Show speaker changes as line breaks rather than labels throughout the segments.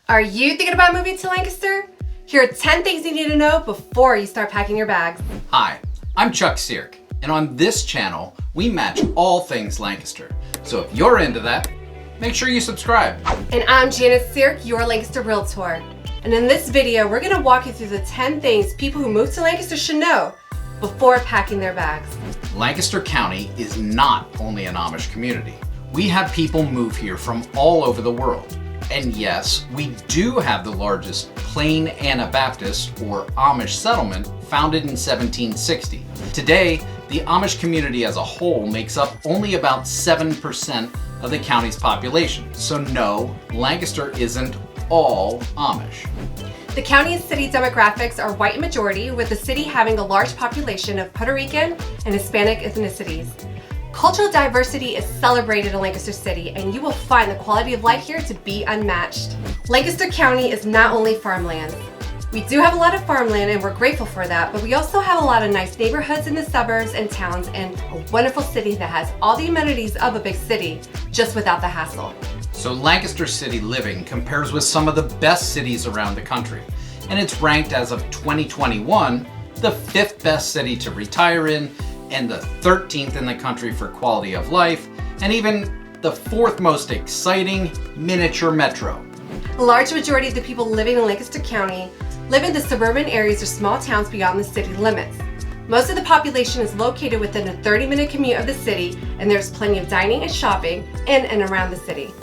Are you thinking about moving to Lancaster? Here are 10 things you need to know before you start packing your bags.
Hi, I'm Chuck Sierk, and on this channel, we match all things Lancaster. So if you're into that, make sure you subscribe.
And I'm Janice Sierk, your Lancaster Realtor. And in this video, we're gonna walk you through the 10 things people who move to Lancaster should know before packing their bags.
Lancaster County is not only an Amish community. We have people move here from all over the world. And yes, we do have the largest plain Anabaptist or Amish settlement founded in 1760. Today, the Amish community as a whole makes up only about 7% of the county's population. So no, Lancaster isn't all Amish.
The county and city demographics are white majority, with the city having a large population of Puerto Rican and Hispanic ethnicities. Cultural diversity is celebrated in Lancaster City, and you will find the quality of life here to be unmatched. Lancaster County is not only farmland. We do have a lot of farmland and we're grateful for that, but we also have a lot of nice neighborhoods in the suburbs and towns, and a wonderful city that has all the amenities of a big city, just without the hassle.
So Lancaster City living compares with some of the best cities around the country, and it's ranked as of 2021 the 5th best city to retire in, and the 13th in the country for quality of life, and even the 4th most exciting miniature metro.
A large majority of the people living in Lancaster County live in the suburban areas or small towns beyond the city limits. Most of the population is located within a 30-minute commute of the city, and there's plenty of dining and shopping in and around the city.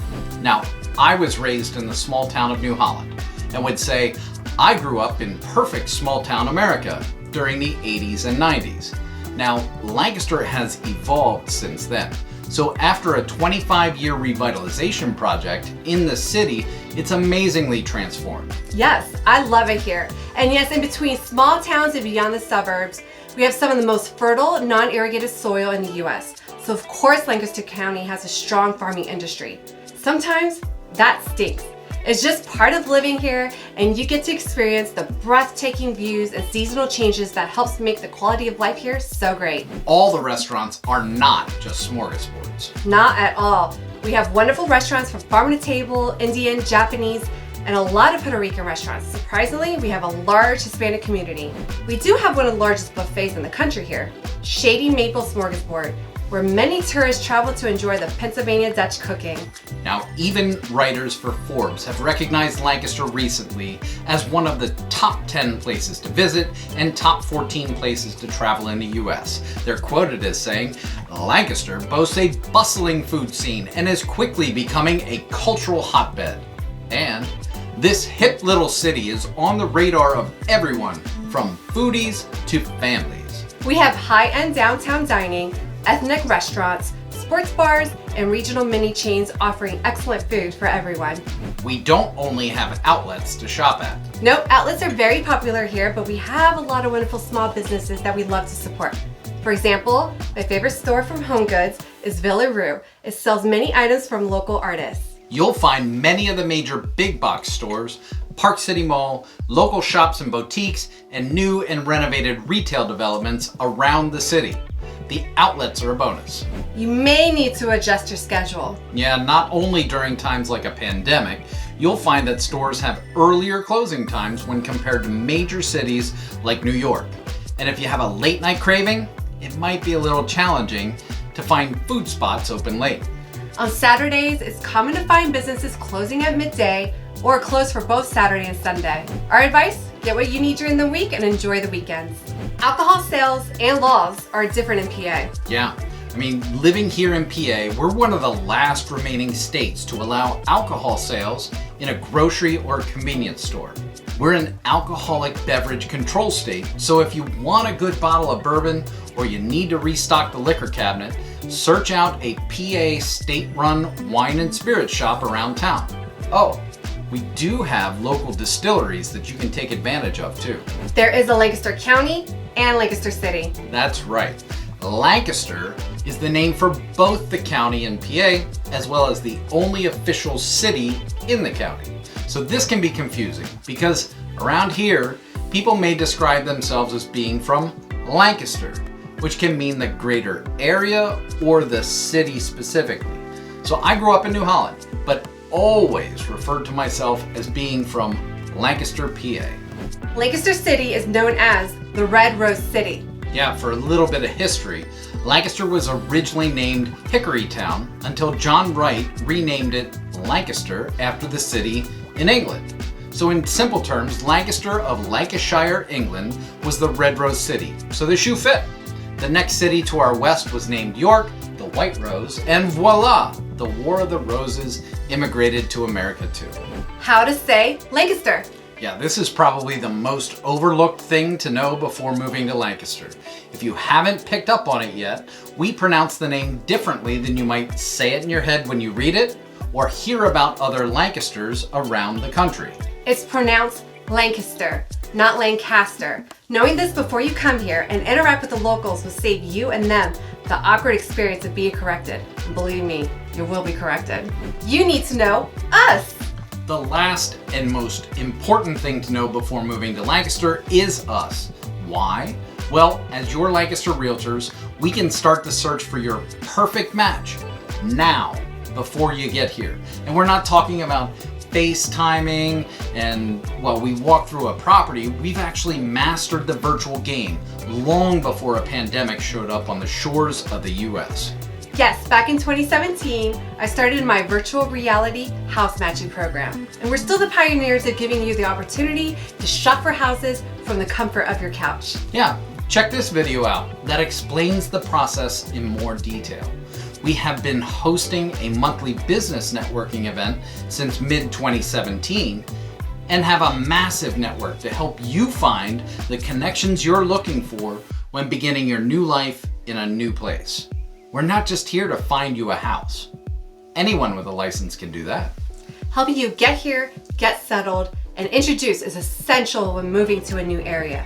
Now, I was raised in the small town of New Holland, and would say I grew up in perfect small town America during the 80s and 90s. Now, Lancaster has evolved since then. So after a 25-year revitalization project in the city, it's amazingly transformed.
Yes, I love it here. And yes, in between small towns and beyond the suburbs, we have some of the most fertile, non-irrigated soil in the US. So of course, Lancaster County has a strong farming industry. Sometimes that stinks. It's just part of living here, and you get to experience the breathtaking views and seasonal changes that helps make the quality of life here so great.
All the restaurants are not just smorgasbords.
Not at all. We have wonderful restaurants from farm to table, Indian, Japanese, and a lot of Puerto Rican restaurants. Surprisingly, we have a large Hispanic community. We do have one of the largest buffets in the country here, Shady Maple Smorgasbord, where many tourists travel to enjoy the Pennsylvania Dutch cooking.
Now, even writers for Forbes have recognized Lancaster recently as one of the top 10 places to visit and top 14 places to travel in the US. They're quoted as saying, "Lancaster boasts a bustling food scene and is quickly becoming a cultural hotbed." And this hip little city is on the radar of everyone from foodies to families.
We have high-end downtown dining, ethnic restaurants, sports bars, and regional mini chains offering excellent food for everyone.
We don't only have outlets to shop at.
Nope, outlets are very popular here, but we have a lot of wonderful small businesses that we love to support. For example, my favorite store from Home Goods is Villa Rue. It sells many items from local artists.
You'll find many of the major big box stores, Park City Mall, local shops and boutiques, and new and renovated retail developments around the city. The outlets are a bonus.
You may need to adjust your schedule.
Yeah, not only during times like a pandemic, you'll find that stores have earlier closing times when compared to major cities like New York. And if you have a late night craving, it might be a little challenging to find food spots open late.
On Saturdays, it's common to find businesses closing at midday or closed for both Saturday and Sunday. Our advice: get what you need during the week and enjoy the weekends. Alcohol sales and laws are different in PA.
Yeah, I mean, living here in PA, we're one of the last remaining states to allow alcohol sales in a grocery or convenience store. We're an alcoholic beverage control state, so if you want a good bottle of bourbon or you need to restock the liquor cabinet, search out a PA state-run wine and spirit shop around town. Oh, we do have local distilleries that you can take advantage of too.
There is a Lancaster County and Lancaster City.
That's right. Lancaster is the name for both the county and PA, as well as the only official city in the county. So this can be confusing because around here, people may describe themselves as being from Lancaster, which can mean the greater area or the city specifically. So I grew up in New Holland, but always referred to myself as being from Lancaster, PA.
Lancaster City is known as the Red Rose City.
Yeah, for a little bit of history, Lancaster was originally named Hickory Town until John Wright renamed it Lancaster after the city in England. So in simple terms, Lancaster of Lancashire, England was the Red Rose City. So the shoe fit. The next city to our west was named York, the White Rose, and voila, the War of the Roses immigrated to America too.
How to say Lancaster.
Yeah, this is probably the most overlooked thing to know before moving to Lancaster. If you haven't picked up on it yet, we pronounce the name differently than you might say it in your head when you read it or hear about other Lancasters around the country.
It's pronounced Lancaster, not Lancaster. Knowing this before you come here and interact with the locals will save you and them the awkward experience of being corrected. And believe me, you will be corrected. You need to know us.
The last and most important thing to know before moving to Lancaster is us. Why? Well, as your Lancaster realtors, we can start the search for your perfect match now before you get here. And we're not talking about FaceTiming and while we walk through a property. We've actually mastered the virtual game long before a pandemic showed up on the shores of the US.
Yes, back in 2017, I started my virtual reality house matching program. And we're still the pioneers of giving you the opportunity to shop for houses from the comfort of your couch.
Yeah, check this video out that explains the process in more detail. We have been hosting a monthly business networking event since mid-2017 and have a massive network to help you find the connections you're looking for when beginning your new life in a new place. We're not just here to find you a house. Anyone with a license can do that.
Helping you get here, get settled, and introduced is essential when moving to a new area.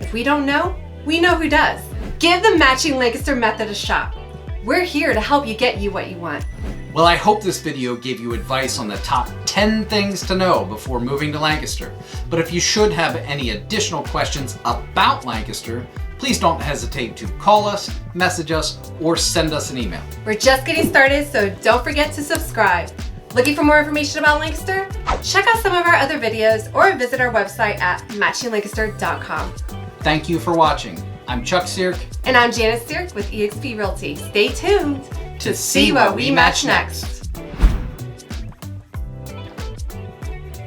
If we don't know, we know who does. Give the Matching Lancaster method a shot. We're here to help you get you what you want.
Well, I hope this video gave you advice on the top 10 things to know before moving to Lancaster. But if you should have any additional questions about Lancaster, please don't hesitate to call us, message us, or send us an email.
We're just getting started, so don't forget to subscribe. Looking for more information about Lancaster? Check out some of our other videos or visit our website at matchinglancaster.com.
Thank you for watching. I'm Chuck Sierk.
And I'm Janice Sierk with eXp Realty. Stay tuned to see what we match next.